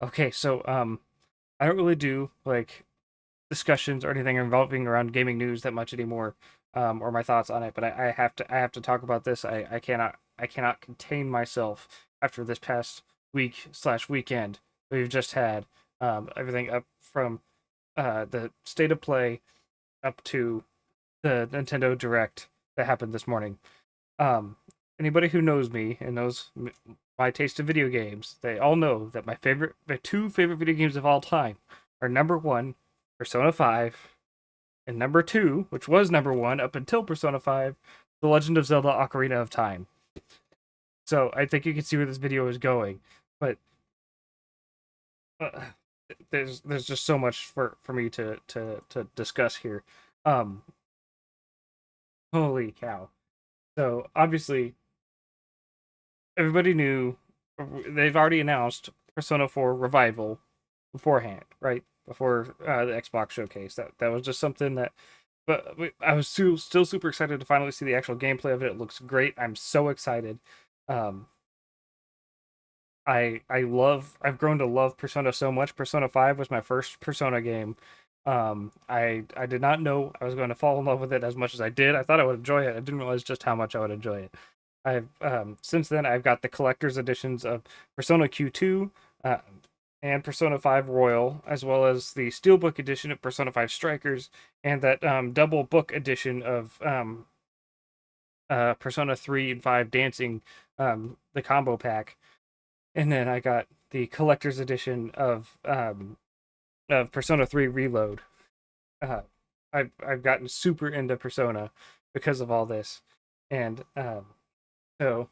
Okay, so I don't really do like discussions or anything involving around gaming news that much anymore, or my thoughts on it. But I have to talk about this. I cannot contain myself after this past week slash weekend we've just had. Everything up from the state of play up to the Nintendo Direct that happened this morning. Um, Anybody who knows me and knows my taste in video games, they all know that my two favorite video games of all time are number one, Persona 5, and number two, which was number one up until Persona 5, The Legend of Zelda Ocarina of Time. So I think you can see where this video is going, but uh, there's just so much for me to discuss here. Um, Holy cow! So obviously everybody knew they've already announced Persona 4 Revival beforehand, right? Before the Xbox showcase. That was just something that. But I was still super excited to finally see the actual gameplay of it. It looks great. I'm so excited. Um, I've grown to love Persona so much. Persona 5 was my first Persona game. I did not know I was going to fall in love with it as much as I did. I thought I would enjoy it. I didn't realize just how much I would enjoy it. I've since then I've got the collector's editions of Persona Q2 uh, and Persona 5 Royal, as well as the Steelbook edition of Persona 5 Strikers, and that double book edition of Persona 3 and 5 Dancing, the combo pack. And then I got the collector's edition of Persona 3 Reload. Uh, I've gotten super into Persona because of all this, and so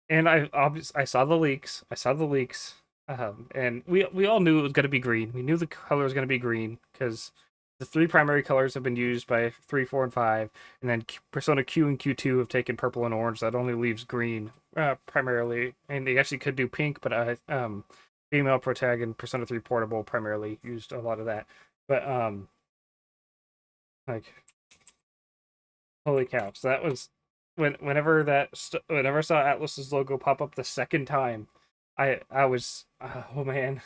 and I saw the leaks. I saw the leaks, and we all knew it was going to be green. We knew the color was going to be green because the three primary colors have been used by 3, 4, and 5, and then Persona Q and Q2 have taken purple and orange. That only leaves green primarily, and they actually could do pink, but female protag and Persona 3 Portable primarily used a lot of that. But like holy cow! So that was whenever I saw Atlas's logo pop up the second time, I was oh man,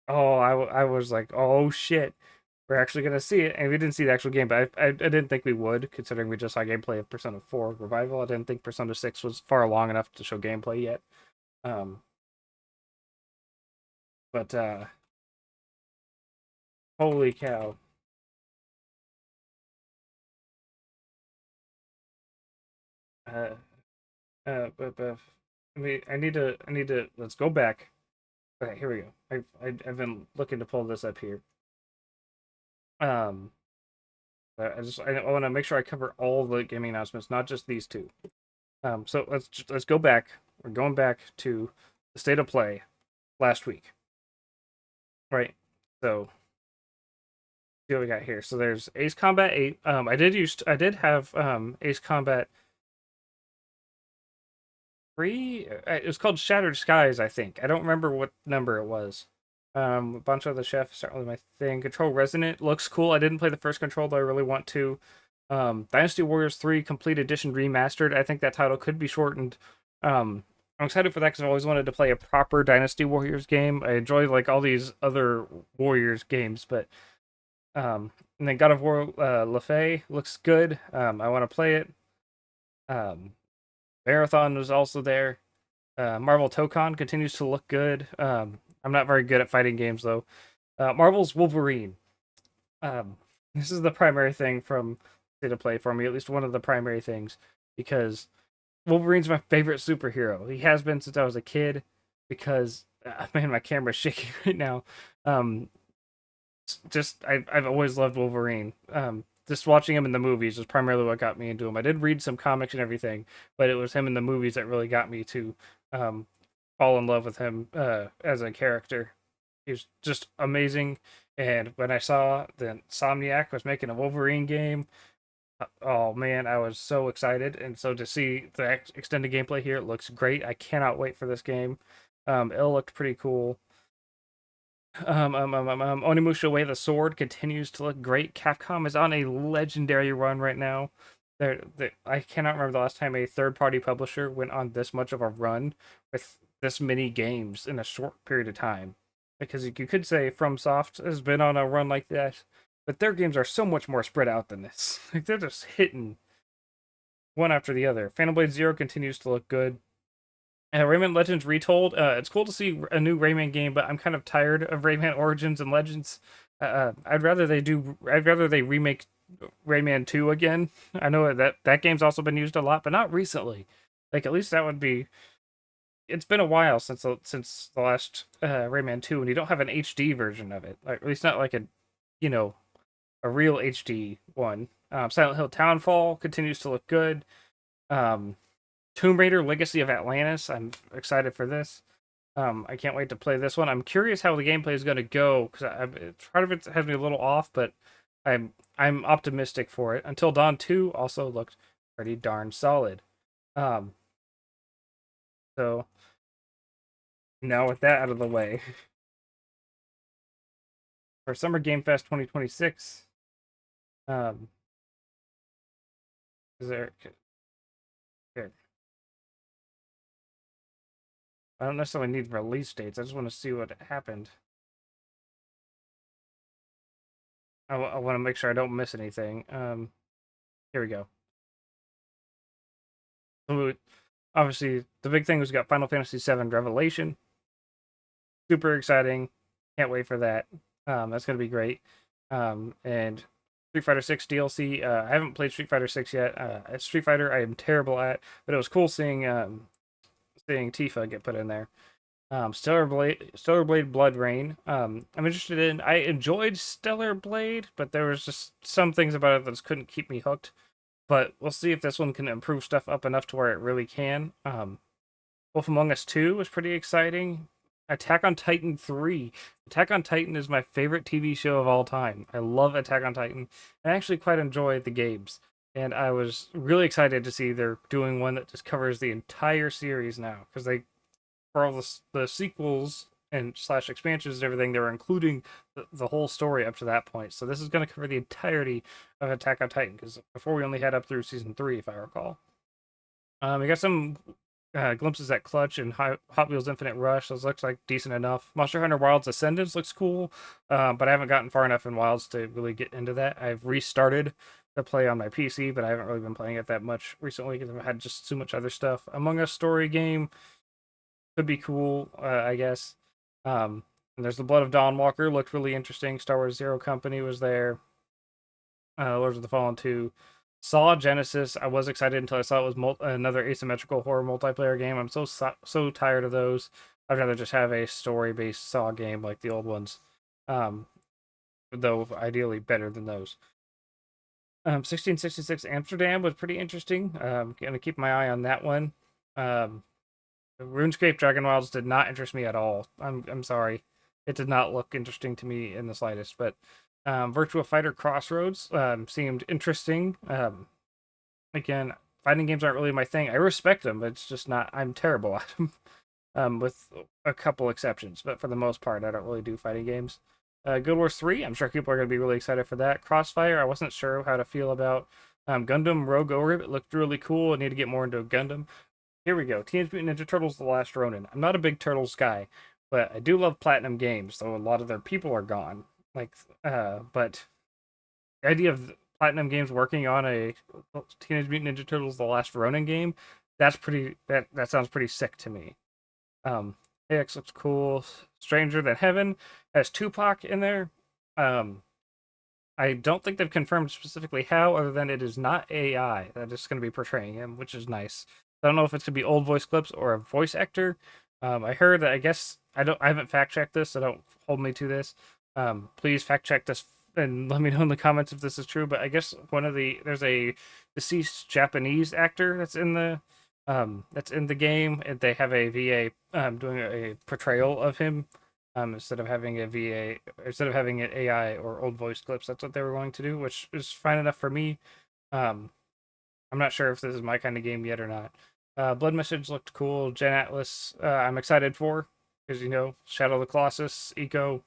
I was like oh shit, we're actually gonna see it, and we didn't see the actual game, but I didn't think we would, considering we just saw gameplay of Persona 4 Revival. I didn't think Persona 6 was far along enough to show gameplay yet. Um, but holy cow. Uh, but I need to let's go back. Okay, here we go. I've been looking to pull this up here. Um, I want to make sure I cover all the gaming announcements, not just these two. So let's go back. We're going back to the state of play last week, right? So see what we got here. So there's Ace Combat 8. I did have Ace Combat 3. It was called Shattered Skies, I think. I don't remember what number it was. A bunch of the chefs aren't really my thing. Control Resonant looks cool. I didn't play the first Control, though I really want to. Dynasty Warriors 3 Complete Edition Remastered. I think that title could be shortened. I'm excited for that because I've always wanted to play a proper Dynasty Warriors game. I enjoy like all these other Warriors games, but and then God of War Le Fay looks good. I want to play it. Um, Marathon was also there. Marvel Tokon continues to look good. I'm not very good at fighting games though. Marvel's Wolverine. Um, this is the primary thing from State of Play for me, at least one of the primary things, because Wolverine's my favorite superhero. He has been since I was a kid. Because man, my camera's shaking right now. Um, just I've always loved Wolverine. Just watching him in the movies was primarily what got me into him. I did read some comics and everything, but it was him in the movies that really got me to um, fall in love with him as a character. He was just amazing. And when I saw that Insomniac was making a Wolverine game, oh man, I was so excited. And so to see the extended gameplay here, it looks great. I cannot wait for this game. It looked pretty cool. Onimusha Way of the Sword continues to look great. Capcom is on a legendary run right now. I cannot remember the last time a third party publisher went on this much of a run with this many games in a short period of time. Because you could say FromSoft has been on a run like that, but their games are so much more spread out than this. Like they're just hitting one after the other. Phantom Blade Zero continues to look good. Rayman Legends Retold. It's cool to see a new Rayman game, but I'm kind of tired of Rayman Origins and Legends. I'd rather they remake Rayman 2 again. I know that game's also been used a lot, but not recently. Like at least that would be. It's been a while since the last Rayman 2, and you don't have an HD version of it. Like at least not like a, you know, a real HD one. Silent Hill Townfall continues to look good. Um, Tomb Raider Legacy of Atlantis. I'm excited for this. I can't wait to play this one. I'm curious how the gameplay is going to go because part of it has me a little off, but I'm optimistic for it. Until Dawn 2 also looked pretty darn solid. Um, so now with that out of the way, for Summer Game Fest 2026, um, is there? Here, I don't necessarily need release dates. I just want to see what happened. I want to make sure I don't miss anything. Here we go. So obviously, the big thing was we got Final Fantasy VII Revelation. Super exciting. Can't wait for that. That's going to be great. And Street Fighter 6 DLC. I haven't played Street Fighter 6 yet. Street Fighter, I am terrible at, but it was cool seeing Tifa get put in there. Stellar Blade Blood Rain. I'm interested in. I enjoyed Stellar Blade, but there was just some things about it that just couldn't keep me hooked. But we'll see if this one can improve stuff up enough to where it really can. Wolf Among Us 2 was pretty exciting. Attack on Titan 3. Attack on Titan is my favorite TV show of all time. I love Attack on Titan. I actually quite enjoy the games. And I was really excited to see they're doing one that just covers the entire series now. Because for all the sequels and slash expansions and everything, they were including the whole story up to that point. So this is going to cover the entirety of Attack on Titan. Because before we only had up through season 3, if I recall. We got some glimpses at Clutch and Hot Wheels Infinite Rush. Those looks like decent enough. Monster Hunter Wilds Ascendance looks cool, but I haven't gotten far enough in Wilds to really get into that. I've restarted to play on my PC, but I haven't really been playing it that much recently because I've had just too much other stuff. Among Us story game could be cool, I guess. And there's the Blood of Dawnwalker, looked really interesting. Star Wars Zero Company was there. Lords of the Fallen 2. Saw Genesis. I was excited until I saw it was another asymmetrical horror multiplayer game. I'm so tired of those. I'd rather just have a story-based Saw game like the old ones. Though ideally better than those. 1666 Amsterdam was pretty interesting. Gonna keep my eye on that one. RuneScape Dragon Wilds did not interest me at all. I'm sorry. It did not look interesting to me in the slightest, but Virtua Fighter Crossroads seemed interesting. Again, fighting games aren't really my thing. I respect them, but it's just not. I'm terrible at them, with a couple exceptions. But for the most part, I don't really do fighting games. Guild Wars 3, I'm sure people are going to be really excited for that. Crossfire, I wasn't sure how to feel about. Gundam Rogue Orbit looked really cool. I need to get more into Gundam. Here we go. Teenage Mutant Ninja Turtles: The Last Ronin. I'm not a big Turtles guy, but I do love Platinum Games, though a lot of their people are gone. But the idea of Platinum Games working on a Teenage Mutant Ninja Turtles: The Last Ronin game, that sounds pretty sick to me. AX looks cool. Stranger Than Heaven has Tupac in there. I don't think they've confirmed specifically how, other than it is not AI that is going to be portraying him, which is nice. I don't know if it's going to be old voice clips or a voice actor. I heard that. I guess I haven't fact checked this, so don't hold me to this. Please fact check this and let me know in the comments if this is true. But I guess there's a deceased Japanese actor that's in the game, and they have a VA doing a portrayal of him. Instead of having an AI or old voice clips. That's what they were going to do, which is fine enough for me. I'm not sure if this is my kind of game yet or not. Blood Message looked cool. Gen Atlas, I'm excited for, because Shadow of the Colossus, Eco.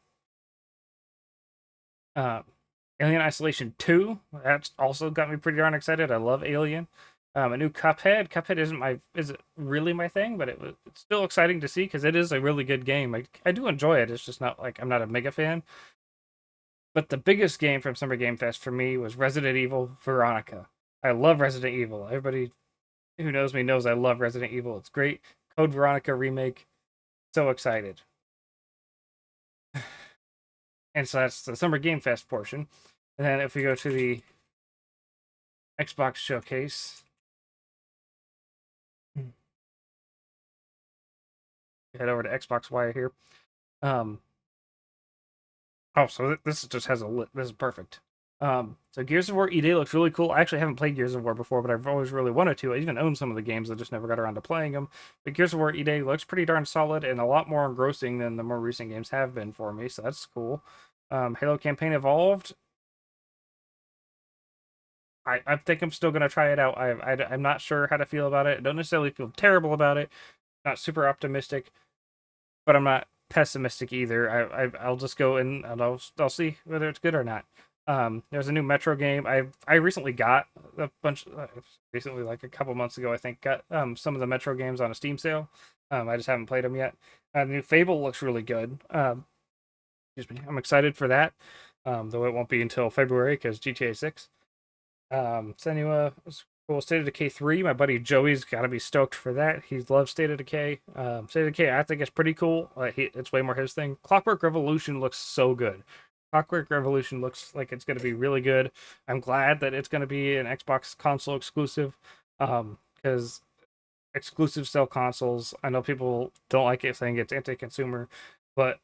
Alien Isolation 2, that's also got me pretty darn excited. I love Alien. A new Cuphead. Cuphead isn't really my thing, but it's still exciting to see because it is a really good game. I do enjoy it. It's just not like I'm not a mega fan. But the biggest game from Summer Game Fest for me was Resident Evil Veronica. I love Resident Evil. Everybody who knows me knows I love Resident Evil. It's great. Code Veronica remake. So excited. And so that's the Summer Game Fest portion. And then if we go to the Xbox showcase, head over to Xbox Wire here. Um, oh, so this just has this is perfect. So Gears of War ED looks really cool. I actually haven't played Gears of War before, but I've always really wanted to. I even own some of the games, I just never got around to playing them. But Gears of War ED looks pretty darn solid and a lot more engrossing than the more recent games have been for me, so that's cool. Halo Campaign Evolved. I think I'm still gonna try it out. I'm not sure how to feel about it. I don't necessarily feel terrible about it. Not super optimistic, but I'm not pessimistic either. I'll just go in and I'll see whether it's good or not. There's a new Metro game. I recently got a bunch recently, like a couple months ago, I think, got some of the Metro games on a Steam sale. I just haven't played them yet. The new Fable looks really good. Excuse me. I'm excited for that. Though it won't be until February because GTA 6. Senua was cool. State of Decay 3. My buddy Joey's got to be stoked for that. He loves State of Decay. State of Decay, I think it's pretty cool. It's way more his thing. Clockwork Revolution looks so good. Clockwork Revolution looks like it's going to be really good. I'm glad that it's going to be an Xbox console exclusive. Because exclusive sell consoles, I know people don't like it saying it's anti-consumer, but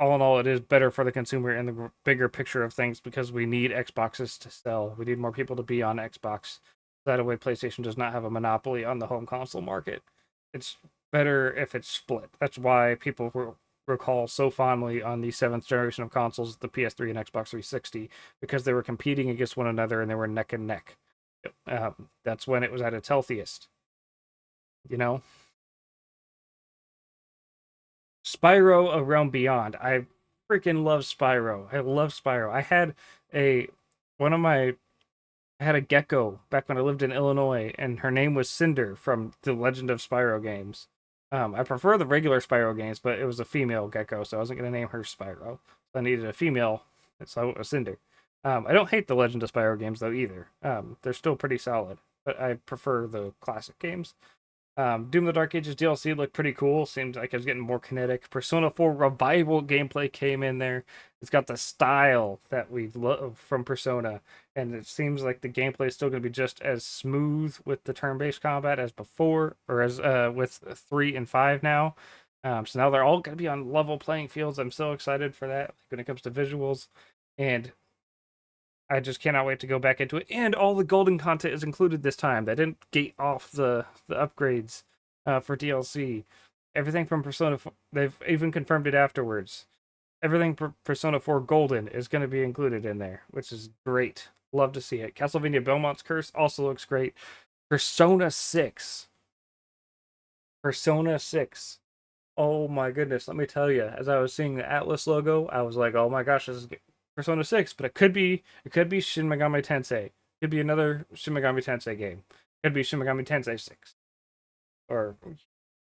all in all, it is better for the consumer in the bigger picture of things because we need Xboxes to sell. We need more people to be on Xbox. That way, PlayStation does not have a monopoly on the home console market. It's better if it's split. That's why people recall so fondly on the seventh generation of consoles, the PS3 and Xbox 360, because they were competing against one another and they were neck and neck. That's when it was at its healthiest. You know, Spyro A Realm Beyond. I freaking love Spyro. I love Spyro. A one of my I had a gecko back when I lived in Illinois, and her name was Cinder from the Legend of Spyro games. I prefer the regular Spyro games, but it was a female gecko, so I wasn't going to name her Spyro. So I needed a female, so it was Cinder. I don't hate the Legend of Spyro games though either. They're still pretty solid, but I prefer the classic games. Doom the Dark Ages DLC looked pretty cool. Seemed like it was getting more kinetic. Persona 4 Revival gameplay came in there. It's got the style that we love from Persona, and it seems like the gameplay is still going to be just as smooth with the turn-based combat as before, or as with 3 and 5 now. So now they're all going to be on level playing fields. I'm so excited for that when it comes to visuals, and I just cannot wait to go back into it. And all the golden content is included this time. They didn't gate off the upgrades for DLC. Everything from Persona 4, they've even confirmed it afterwards. Everything Persona 4 Golden is going to be included in there, which is great. Love to see it. Castlevania Belmont's Curse also looks great. Persona 6. Persona 6. Oh my goodness, let me tell you, as I was seeing the Atlas logo, I was like, "Oh my gosh, this is Persona 6," but it could be Shin Megami Tensei. It could be another Shin Megami Tensei game. It could be Shin Megami Tensei 6 or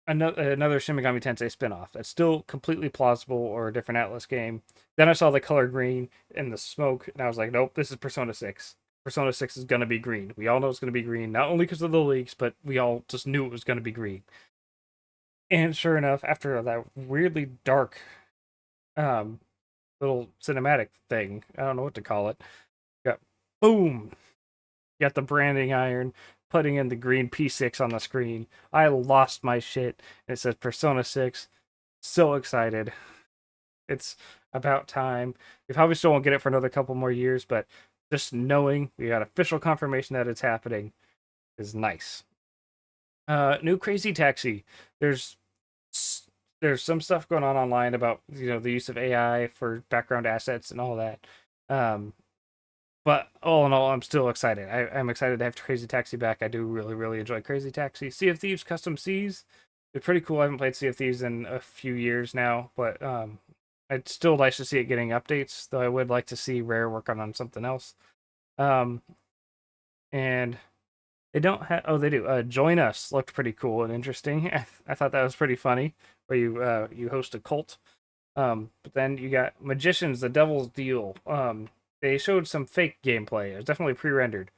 another Shin Megami Tensei spin-off. That's still completely plausible, or a different Atlas game. Then I saw the color green and the smoke and I was like, "Nope, this is Persona 6." Persona 6 is going to be green. We all know it's going to be green, not only because of the leaks, but we all just knew it was going to be green. And sure enough, after that weirdly dark um little cinematic thing, I don't know what to call it, got boom, got the branding iron, putting in the green P6 on the screen. I lost my shit. It says Persona 6. So excited. It's about time. We probably still won't get it for another couple more years, but just knowing we got official confirmation that it's happening is nice. New Crazy Taxi. There's there's some stuff going on online about the use of AI for background assets and all that. Um, but all in all, I'm still excited. I'm excited to have Crazy Taxi back. I do really really enjoy Crazy Taxi. Sea of Thieves Custom Seas. It's pretty cool. I haven't played Sea of Thieves in a few years now, but it's still nice to see it getting updates. Though I would like to see Rare work on something else. Um, and They don't have. Oh, they do. Join Us looked pretty cool and interesting. I thought that was pretty funny. Where you host a cult. But then you got Magicians, the Devil's Deal. They showed some fake gameplay. It was definitely pre-rendered.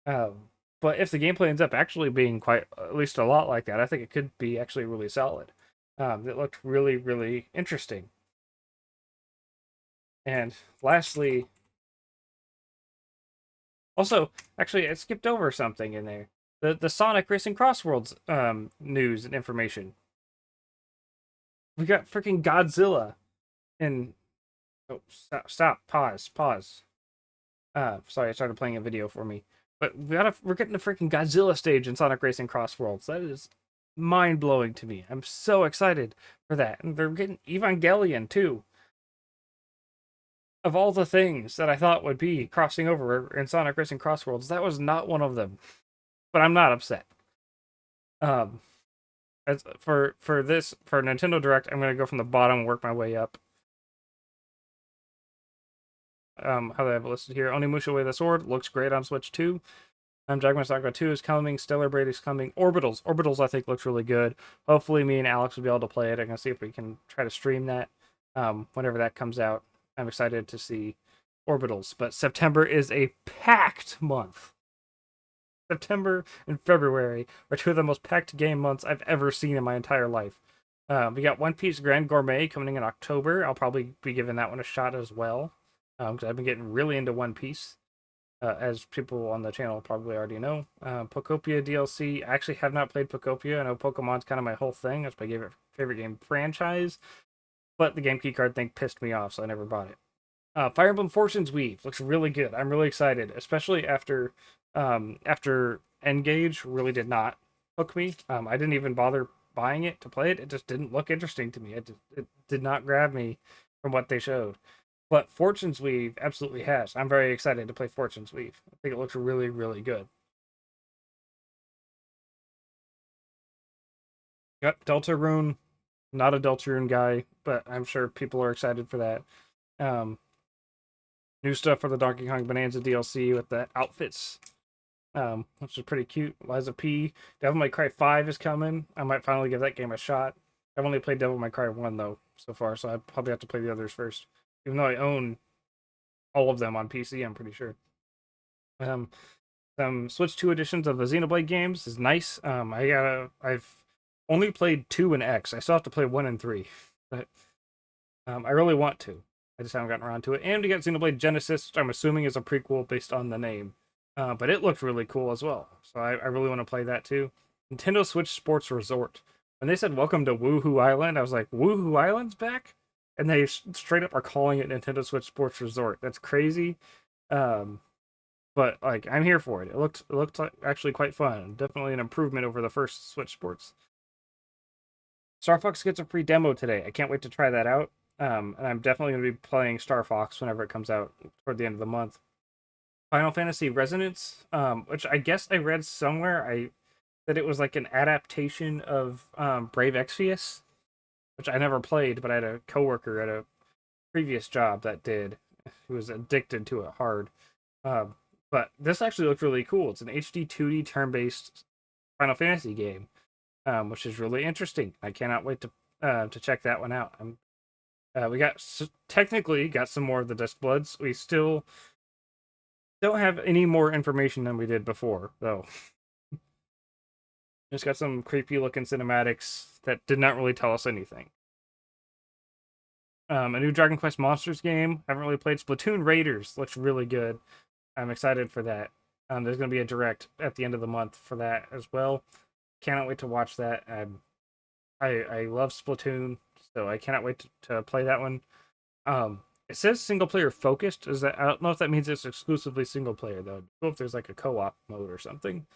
But if the gameplay ends up actually being quite, at least a lot like that, I think it could be actually really solid. It looked really, really interesting. And lastly, also, actually, I skipped over something in there. The Sonic Racing Crossworlds news and information. We got freaking Godzilla and oh, pause. Sorry, I started playing a video for me. But we're getting a freaking Godzilla stage in Sonic Racing Crossworlds. That is mind blowing to me. I'm so excited for that. And they're getting Evangelion too. Of all the things that I thought would be crossing over in Sonic Racing Crossworlds, that was not one of them. But I'm not upset. Um, as for Nintendo Direct, I'm gonna go from the bottom and work my way up. How they have it listed here. Onimusha Way of the Sword looks great on Switch 2. Dragon Saga 2 is coming. Stellar Braid is coming. Orbitals, I think, looks really good. Hopefully, me and Alex will be able to play it. I'm going to see if we can try to stream that whenever that comes out. I'm excited to see Orbitals. But September is a packed month. September and February are two of the most packed game months I've ever seen in my entire life. We got One Piece Grand Gourmet coming in October. I'll probably be giving that one a shot as well. Because I've been getting really into One Piece. As people on the channel probably already know. Pokopia DLC. I actually have not played Pokopia. I know Pokemon's kind of my whole thing. That's my favorite game franchise. But the game keycard thing pissed me off, so I never bought it. Fire Emblem Fortune's Weave looks really good. I'm really excited, especially after Engage really did not hook me. I didn't even bother buying it to play it. It just didn't look interesting to me. It did not grab me from what they showed. But Fortune's Weave absolutely has. I'm very excited to play Fortune's Weave. I think it looks really, really good. Got Deltarune. Not a Deltarune guy, but I'm sure people are excited for that. Um, New stuff for the Donkey Kong Bonanza DLC with the outfits, which is pretty cute. Liza P. Devil May Cry 5 is coming. I might finally give that game a shot. I've only played Devil May Cry 1, though, so far, so I probably have to play the others first. Even though I own all of them on PC, I'm pretty sure. Some Switch 2 editions of the Xenoblade games is nice. I've only played 2 and X. I still have to play 1 and 3, but I really want to. I just haven't gotten around to it. And we got Xenoblade Genesis, which I'm assuming is a prequel based on the name. But it looked really cool as well. So I really want to play that too. Nintendo Switch Sports Resort. When they said welcome to Woohoo Island, I was like, Woohoo Island's back? And they straight up are calling it Nintendo Switch Sports Resort. That's crazy. But like I'm here for it. It looked like actually quite fun. Definitely an improvement over the first Switch Sports. Star Fox gets a free demo today. I can't wait to try that out. And I'm definitely going to be playing Star Fox whenever it comes out toward the end of the month. Final Fantasy Resonance, which I guess I read somewhere that it was like an adaptation of Brave Exvius, which I never played, but I had a coworker at a previous job that did, who was addicted to it hard. But this actually looked really cool. It's an HD 2D turn-based Final Fantasy game, which is really interesting. I cannot wait to check that one out. We technically got some more of the Disc Bloods. We still don't have any more information than we did before, though. Just got some creepy looking cinematics that did not really tell us anything. A new Dragon Quest Monsters game. Haven't really played. Splatoon Raiders looks really good. I'm excited for that. There's going to be a direct at the end of the month for that as well. Cannot wait to watch that. I love Splatoon, so I cannot wait to play that one. It says single player focused. I don't know if that means it's exclusively single player though. I don't know if there's like a co-op mode or something,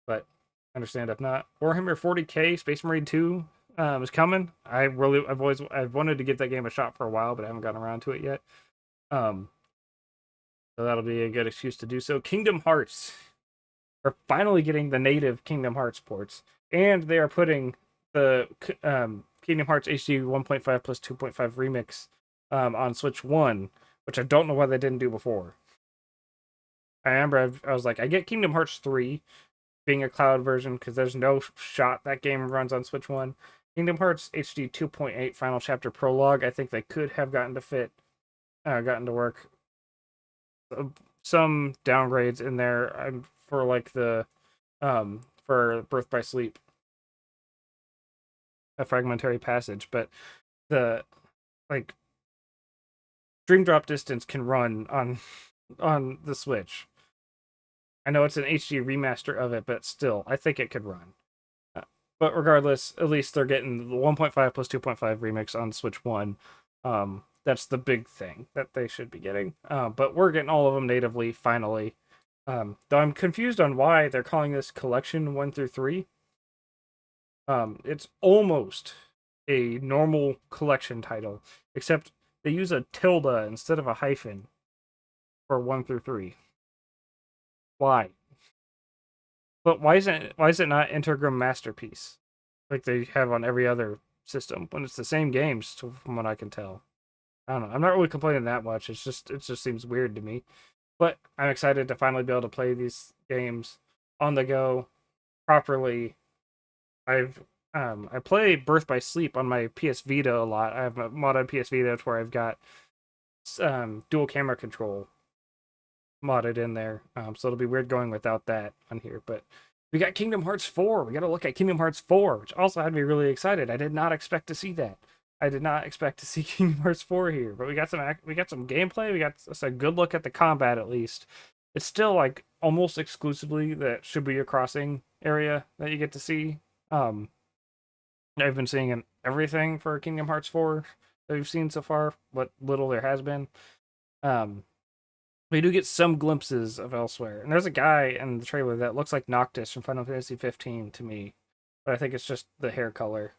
but I understand if not. Warhammer 40K Space Marine 2 is coming. I've wanted to give that game a shot for a while, but I haven't gotten around to it yet. So that'll be a good excuse to do so. Kingdom Hearts. We're finally getting the native Kingdom Hearts ports, and they are putting the Kingdom Hearts HD 1.5 plus 2.5 remix on Switch 1, which I don't know why they didn't do before. I remember I was like, I get Kingdom Hearts 3 being a cloud version because there's no shot that game runs on Switch 1. Kingdom Hearts HD 2.8 Final Chapter Prologue, I think they could have gotten to work. Some downgrades in there for like the for Birth by Sleep, a fragmentary passage, but the like Dream Drop Distance can run on the Switch. I know it's an HD remaster of it, but still, I think it could run. But regardless, at least they're getting the 1.5 plus 2.5 remix on Switch 1. That's the big thing that they should be getting. But we're getting all of them natively, finally. Though I'm confused on why they're calling this Collection 1 through 3. It's almost a normal collection title, except they use a tilde instead of a hyphen for 1 through 3. Why? But why is it not Intergram Masterpiece like they have on every other system when it's the same games from what I can tell? I don't know. I'm not really complaining that much. It just seems weird to me. But I'm excited to finally be able to play these games on the go properly. I play Birth by Sleep on my PS Vita a lot. I have a mod on PS Vita where I've got dual camera control modded in there. So it'll be weird going without that on here. But we got Kingdom Hearts 4. We got to look at Kingdom Hearts 4, which also had me really excited. I did not expect to see that. I did not expect to see Kingdom Hearts 4 here, but we got some gameplay. We got a good look at the combat at least. It's still like almost exclusively the Shibuya Crossing area that you get to see. I've been seeing in everything for Kingdom Hearts 4 that we've seen so far, what little there has been. We do get some glimpses of elsewhere. And there's a guy in the trailer that looks like Noctis from Final Fantasy 15 to me. But I think it's just the hair color.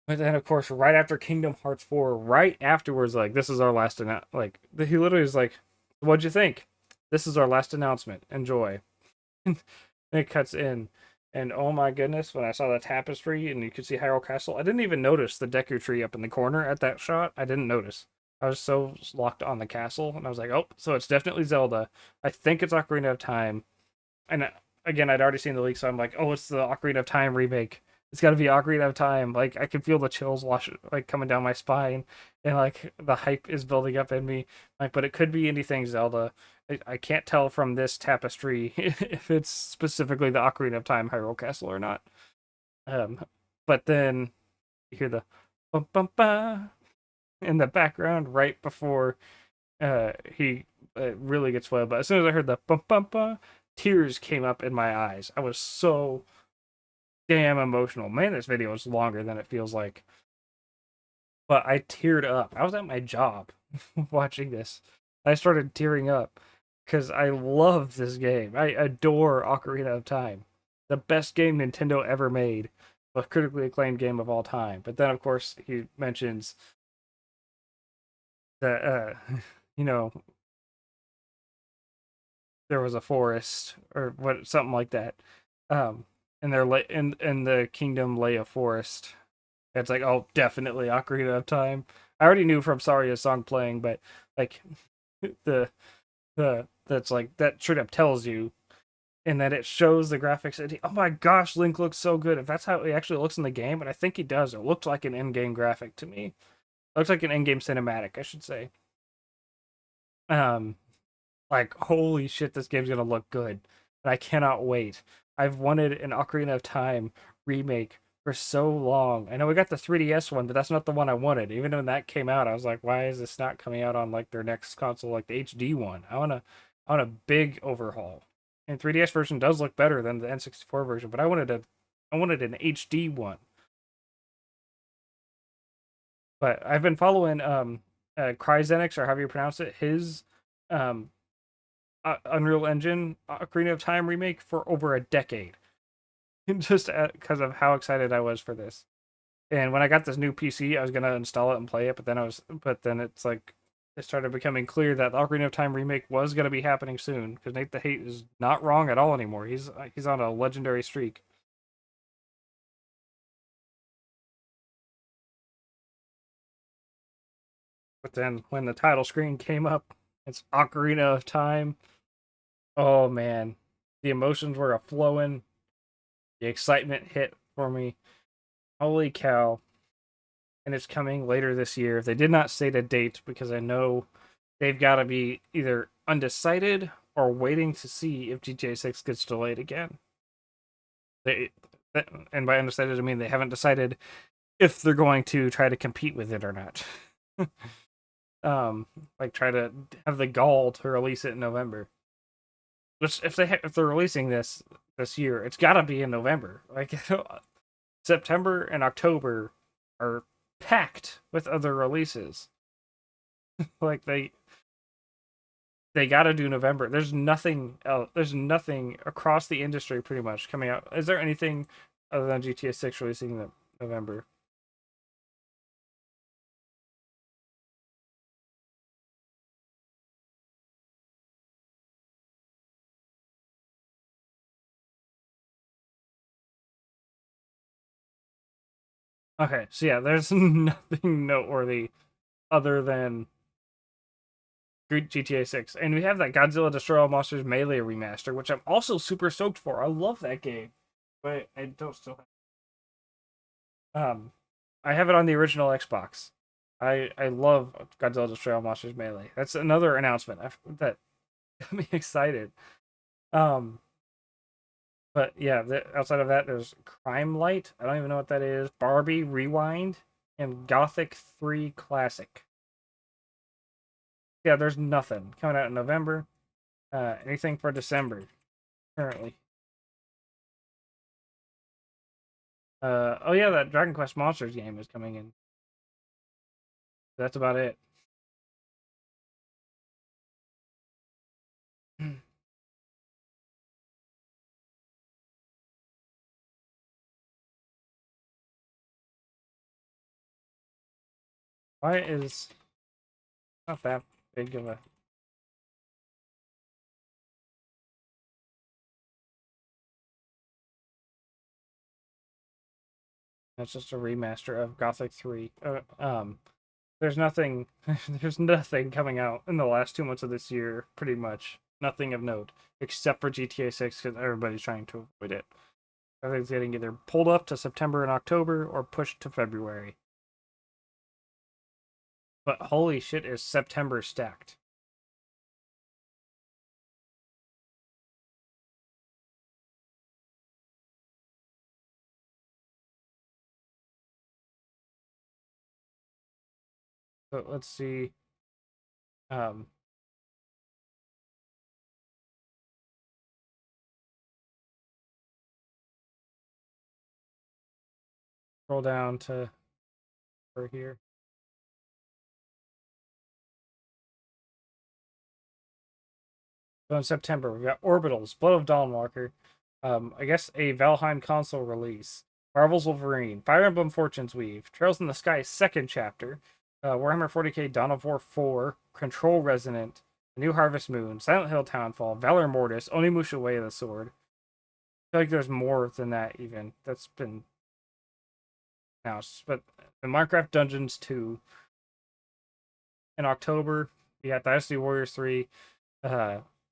But then, of course, right after Kingdom Hearts 4, right afterwards, like, this is our last announcement. Like, he literally is like, what'd you think? This is our last announcement. Enjoy. And it cuts in. And oh my goodness, when I saw the tapestry and you could see Hyrule Castle, I didn't even notice the Deku tree up in the corner at that shot. I didn't notice. I was so locked on the castle, and I was like, oh, so it's definitely Zelda. I think it's Ocarina of Time. And again, I'd already seen the leak, so I'm like, oh, it's the Ocarina of Time remake. It's got to be Ocarina of Time. Like, I can feel the chills coming down my spine, and like the hype is building up in me. Like, but it could be anything Zelda. I can't tell from this tapestry if it's specifically the Ocarina of Time Hyrule Castle or not. But then you hear the bum bum ba in the background right before he really gets web. But as soon as I heard the bum bum ba, tears came up in my eyes. I was so damn emotional. Man, this video is longer than it feels like. But I teared up. I was at my job watching this. I started tearing up because I love this game. I adore Ocarina of Time. The best game Nintendo ever made. A critically acclaimed game of all time. But then, of course, he mentions that, you know, there was a forest or what, something like that. And they're in the kingdom lay a forest. It's like, oh, definitely Ocarina of Time. I already knew from Saria's song playing, but like the that's like that straight up tells you, and that it shows the graphics. And oh my gosh, Link looks so good. If that's how he actually looks in the game, and I think he does. It looked like an in-game graphic to me. It looks like an in-game cinematic, I should say. Um, like holy shit, this game's gonna look good, and I cannot wait. I've wanted an Ocarina of Time remake for so long. I know we got the 3DS one, but that's not the one I wanted. Even when that came out, I was like, why is this not coming out on like their next console, like the HD one? I want a big overhaul. And 3DS version does look better than the N64 version, but I wanted an HD one. But I've been following Cryzenix, or however you pronounce it, his um Unreal Engine Ocarina of Time remake for over a decade, just because of how excited I was for this. And when I got this new PC, I was gonna install it and play it, but then it's like it started becoming clear that the Ocarina of Time remake was gonna be happening soon because Nate the Hate is not wrong at all anymore. He's on a legendary streak. But then when the title screen came up, it's Ocarina of Time. Oh man, The emotions were a flowing. The excitement hit for me. Holy cow. And it's coming later this year. They did not state a date because I know they've got to be either undecided or waiting to see if GTA 6 gets delayed again. They, and by undecided, I mean they haven't decided if they're going to try to compete with it or not. um, like try to have the gall to release it in November. Which if they're releasing this year, it's got to be in November. Like September and October are packed with other releases. Like they got to do November. There's nothing else. There's nothing across the industry pretty much coming out. Is there anything other than GTA 6 releasing in November? Okay, so yeah, there's nothing noteworthy other than GTA 6. And we have that Godzilla Destroy All Monsters Melee remaster, which I'm also super stoked for. I love that game. But I don't still have I have it on the original Xbox. I love Godzilla Destroy All Monsters Melee. That's another announcement that got me excited. Um but yeah, outside of that there's Crime Light. I don't even know what that is. Barbie Rewind and Gothic 3 Classic. Yeah, there's nothing coming out in November. Anything for December currently. Oh yeah, that Dragon Quest Monsters game is coming in. That's about it. Why is not that big of a That's just a remaster of Gothic 3. There's nothing there's nothing coming out in the last 2 months of this year, pretty much. Nothing of note. Except for GTA 6 because everybody's trying to avoid it. Everything's getting either pulled up to September and October or pushed to February. But holy shit, is September stacked. But let's see. Um, Scroll down to over here. So in September, we've got Orbitals, Blood of Dawnwalker, I guess a Valheim console release, Marvel's Wolverine, Fire Emblem Fortune's Weave, Trails in the Sky second chapter, Warhammer 40k Dawn of War 4, Control Resonant, New Harvest Moon, Silent Hill Townfall, Valor Mortis, Onimusha Way of the Sword. I feel like there's more than that even that's been announced. But the Minecraft Dungeons 2 in October, we got Dynasty Warriors 3,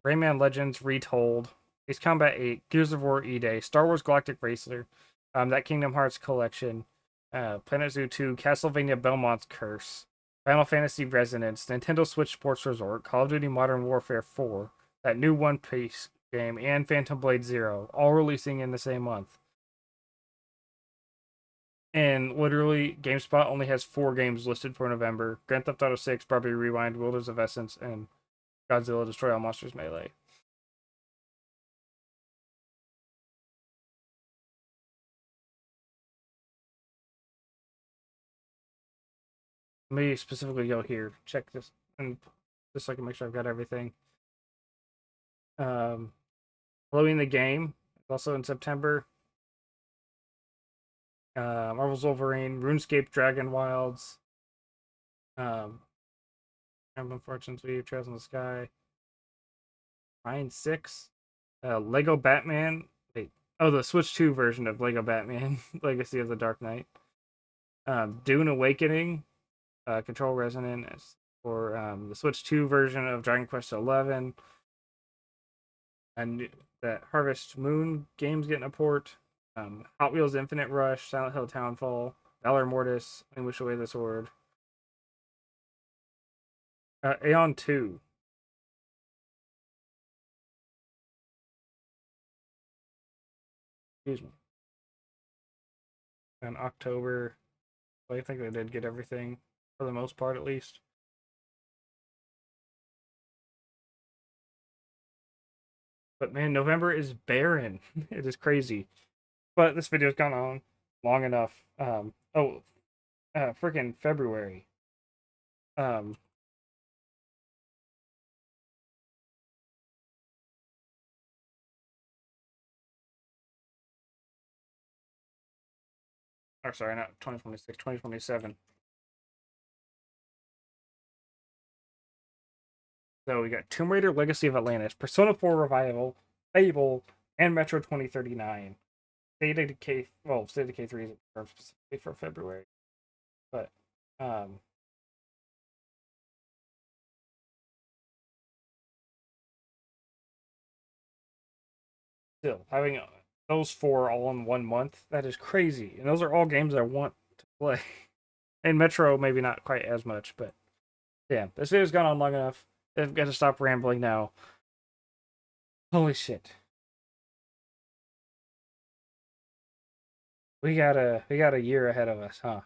Rayman Legends Retold, Ace Combat 8, Gears of War E-Day, Star Wars Galactic Racer, that Kingdom Hearts collection, Planet Zoo 2, Castlevania Belmont's Curse, Final Fantasy Resonance, Nintendo Switch Sports Resort, Call of Duty Modern Warfare 4, that new One Piece game, and Phantom Blade Zero, all releasing in the same month. And literally, GameSpot only has 4 games listed for November: Grand Theft Auto 6, Barbie Rewind, Wilders of Essence, and Godzilla Destroy All Monsters Melee. Let me specifically go here, check this, and just so I can make sure I've got everything. Um, Following the game, also in September. Marvel's Wolverine, RuneScape, Dragon Wilds, um, Emblem Fortune's Weave, Trails in the Sky, Ryan 6, Lego Batman. Wait, oh, the Switch 2 version of Lego Batman, Legacy of the Dark Knight. Dune Awakening, Control Resonance, or the Switch 2 version of Dragon Quest 11, and that Harvest Moon game's getting a port. Hot Wheels Infinite Rush, Silent Hill Townfall, Valor Mortis, I Wish Away the Sword. Aeon 2. Excuse me. In October. I think they did get everything, for the most part at least. But man, November is barren. It is crazy. But this video's gone on long enough. Freaking February. Um, or sorry, not 2026, 2027. So we got Tomb Raider Legacy of Atlantis, Persona 4 Revival, Fable, and Metro 2039. State of Decay, well, State of Decay 3 is confirmed specifically for February. But, still, having those four all in 1 month, that is crazy. And those are all games I want to play. And Metro, maybe not quite as much, but yeah, this video's gone on long enough. I've got to stop rambling now. Holy shit. We got a year ahead of us, huh?